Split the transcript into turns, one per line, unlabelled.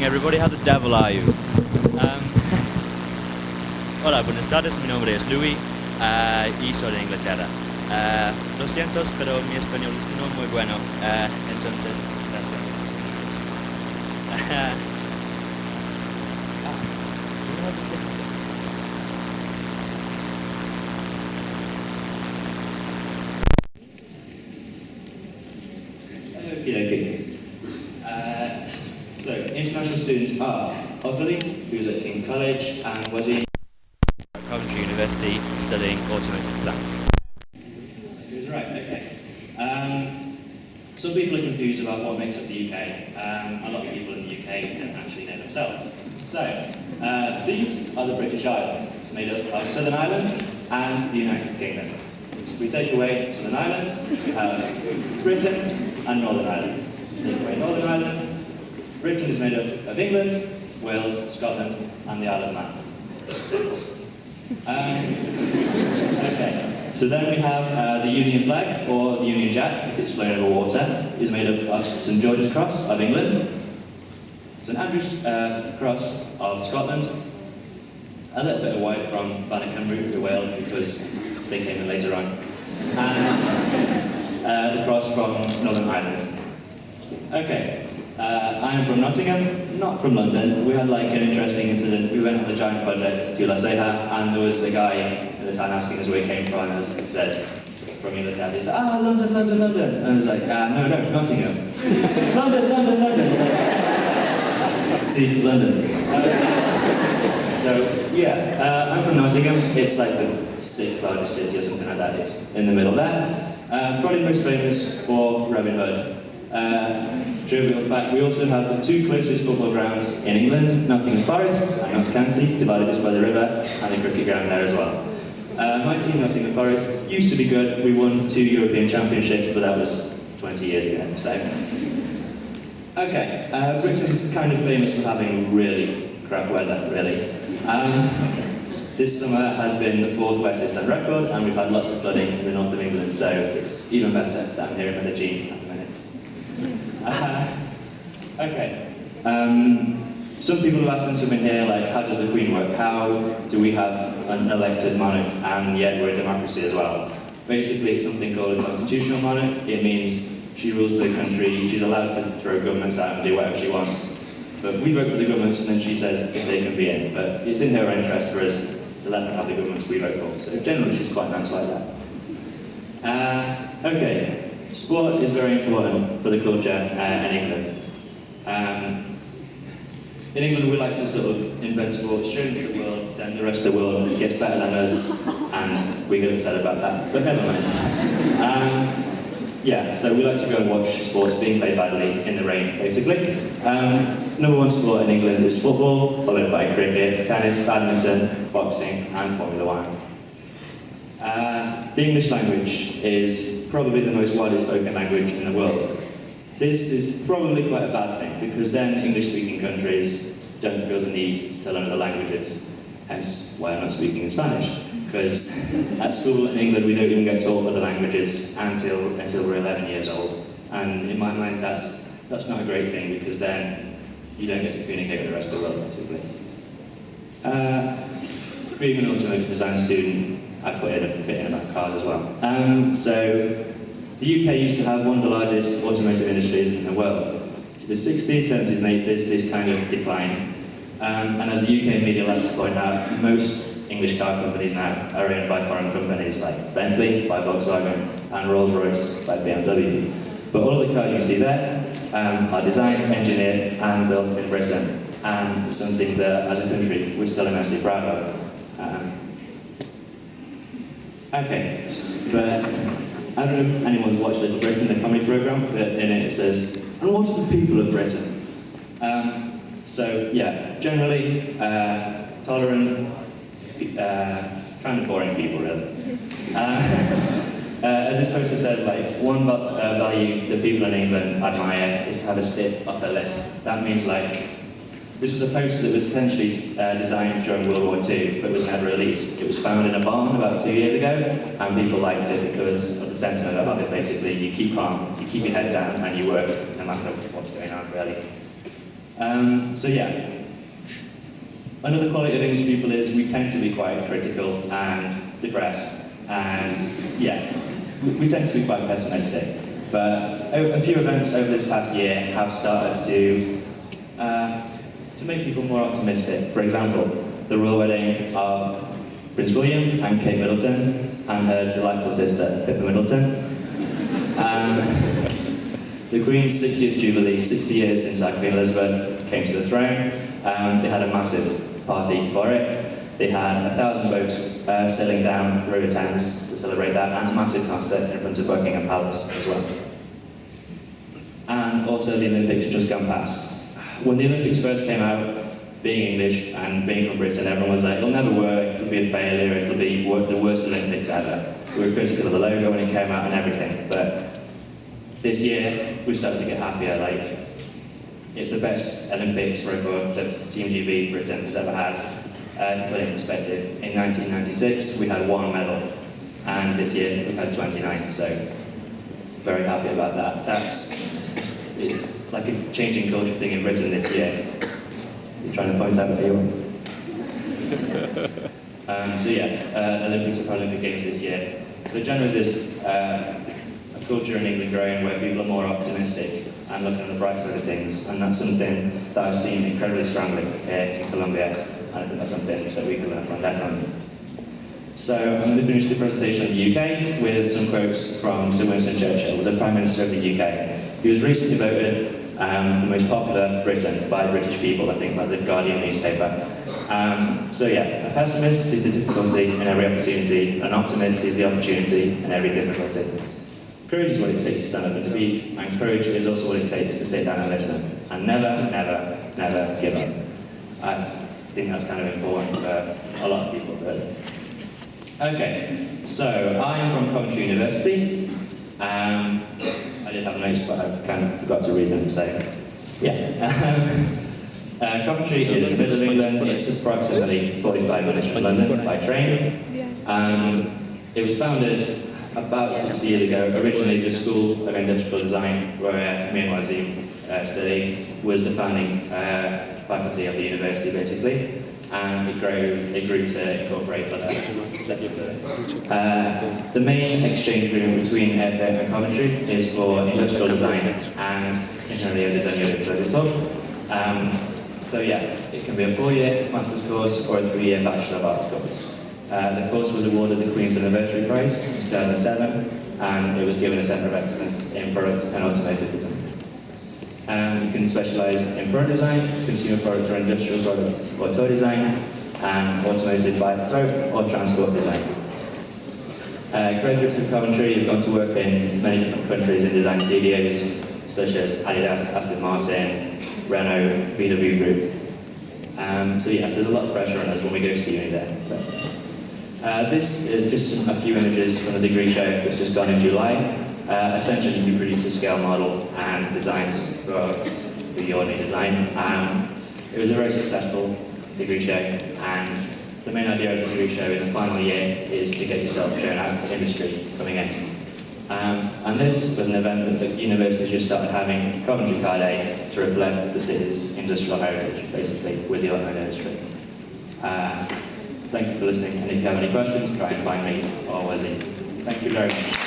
everybody, how the devil are you? Hola, buenas tardes, mi nombre es Louis y soy de Inglaterra. Lo siento, pero mi español no es muy bueno, entonces, presentaciones.
Okay. So, international students are Offaly, who's at King's College, and was in
Coventry University studying automotive design.
Right, okay. Some people are confused about what makes up the UK. A lot of people in the UK don't actually know themselves. So, these are the British Isles. It's made up of Southern Ireland and the United Kingdom. If we take away Southern Ireland, we have Britain and Northern Ireland. Take away Northern Ireland, Britain is made up of England, Wales, Scotland, and the Isle of Man. Simple. Okay, so then we have the Union flag, or the Union Jack, if it's flown over water, is made up of St George's Cross of England, St Andrew's Cross of Scotland, a little bit of white from Bannockcumru to Wales because they came in later on, and the cross from Northern Ireland. Okay, I'm from Nottingham, not from London. We had like an interesting incident. We went on the giant project to La Ceja, and there was a guy at the time asking us where he came from, and I said, from Inglaterra. He said, London, London, London. And I was like, no, Nottingham. London, London, London. See, London. So, yeah, I'm from Nottingham. It's like the 6th largest city or something like that. It's in the middle there. Probably most famous for Robin Hood. Trivial fact, we also have the 2 closest football grounds in England, Nottingham Forest and Notts County, divided just by the river, and the cricket ground there as well. My team, Nottingham Forest, used to be good. We won 2 European Championships, but that was 20 years ago, so. Okay, Britain's kind of famous for having really crap weather, really. This summer has been the 4th wettest on record, and we've had lots of flooding in the north of England, so it's even better that I'm here in Medellin at the minute. Okay. Some people have asked us something here, like, how does the Queen work? How do we have an elected monarch, and yet we're a democracy as well? Basically, it's something called a constitutional monarch. It means she rules the country, she's allowed to throw governments out and do whatever she wants. But we vote for the governments, and then she says if they can be in. But it's in her interest for us to let them have the governments we vote for. So generally, she's quite nice like that. Okay. Sport is very important for the culture in England. In England, we like to sort of invent sport, show them to the world, then the rest of the world gets better than us, and we get upset about that, but never mind. Yeah, so we like to go and watch sports being played badly in the rain, basically. Number 1 sport in England is football, followed by cricket, tennis, badminton, boxing, and Formula 1. The English language is probably the most widely spoken language in the world. This is probably quite a bad thing, because then English-speaking countries don't feel the need to learn other languages, hence why I'm not speaking in Spanish, because at school in England we don't even get taught other languages until we're 11 years old. And in my mind that's not a great thing, because then you don't get to communicate with the rest of the world, basically. Being an automotive design student, I put in a bit in about cars as well. So the UK used to have one of the largest automotive industries in the world. So the 60s, 70s and 80s, this kind of declined. And as the UK media likes to point out, most English car companies now are owned by foreign companies like Bentley by Volkswagen and Rolls-Royce by BMW. But all of the cars you see there are designed, engineered and built in Britain, and something that as a country we're still immensely proud of. Okay, but I don't know if anyone's watched Little Britain, the comedy programme, but in it says, and what are the people of Britain? So yeah, generally tolerant, kind of boring people really. As this poster says, like, one value that people in England admire is to have a stiff upper lip. That means, like, this was a poster that was essentially designed during World War II, but was never released. It was found in a barn about 2 years ago, and people liked it because of the sentiment about it. Basically, you keep calm, you keep your head down, and you work no matter what's going on, really. So yeah, another quality of English people is we tend to be quite critical and depressed, and yeah, we tend to be quite pessimistic. But a few events over this past year have started to make people more optimistic. For example, the royal wedding of Prince William and Kate Middleton and her delightful sister, Pippa Middleton. The Queen's 60th Jubilee, 60 years since Queen Elizabeth came to the throne. They had a massive party for it. They had 1,000 boats sailing down the River Thames to celebrate that, and a massive concert in front of Buckingham Palace as well. And also the Olympics just gone past. When the Olympics first came out, being English and being from Britain, everyone was like, it'll never work, it'll be a failure, it'll be the worst Olympics ever. We were critical of the logo when it came out and everything, but this year we started to get happier. Like, it's the best Olympics record that Team GB Britain has ever had. To put it in perspective, in 1996 we had 1 medal, and this year we've had 29, so very happy about that. It's like a changing culture thing in Britain this year. You're trying to point out what you want. So yeah, Olympics and Paralympic Games this year. So generally there's a culture in England growing where people are more optimistic and looking at the bright side of things, and that's something that I've seen incredibly strongly here in Colombia, and I think that's something that we can learn from definitely. So I'm going to finish the presentation on the UK with some quotes from Sir Winston Churchill, who was the Prime Minister of the UK. He was recently voted the most popular Briton by British people, I think, by the Guardian newspaper. So yeah, a pessimist sees the difficulty in every opportunity, an optimist sees the opportunity in every difficulty. Courage is what it takes to stand up and speak, and courage is also what it takes to sit down and listen. And never, never, never give up. I think that's kind of important for a lot of people, really. Okay, so I am from Coventry University. I did have notes, but I kind of forgot to read them, so yeah. Coventry is in the middle of England. It's approximately 45 minutes from London by train. It was founded about 60 years ago. Originally, the School of Industrial Design, where me and Wazim study, was the founding faculty of the university, basically. And it grew to incorporate other sections of it. The main exchange agreement between EAFIT and Coventry is for industrial design and ingeniería de diseño de producto. So yeah, it can be a 4-year master's course or a 3-year Bachelor of Arts course. The course was awarded the Queen's Anniversary Prize in 2007, and it was given a Centre of Excellence in Product and Automotive Design. You can specialise in product design, consumer product or industrial product or toy design, and automotive bike or transport design. Graduates of Coventry have gone to work in many different countries in design studios, such as Adidas, Aston Martin, Renault, VW Group. So yeah, there's a lot of pressure on us when we go to the uni there. But, this is just a few images from the degree show that's just gone in July. Essentially, we produce a scale model and designs for your new design. It was a very successful degree show, and the main idea of the degree show in the final year is to get yourself shown out to industry coming in. And this was an event that the university just started having Coventry Car Day to reflect the city's industrial heritage, basically, with the automotive industry. Thank you for listening, and if you have any questions, try and find me or Wazzy. Thank you very much.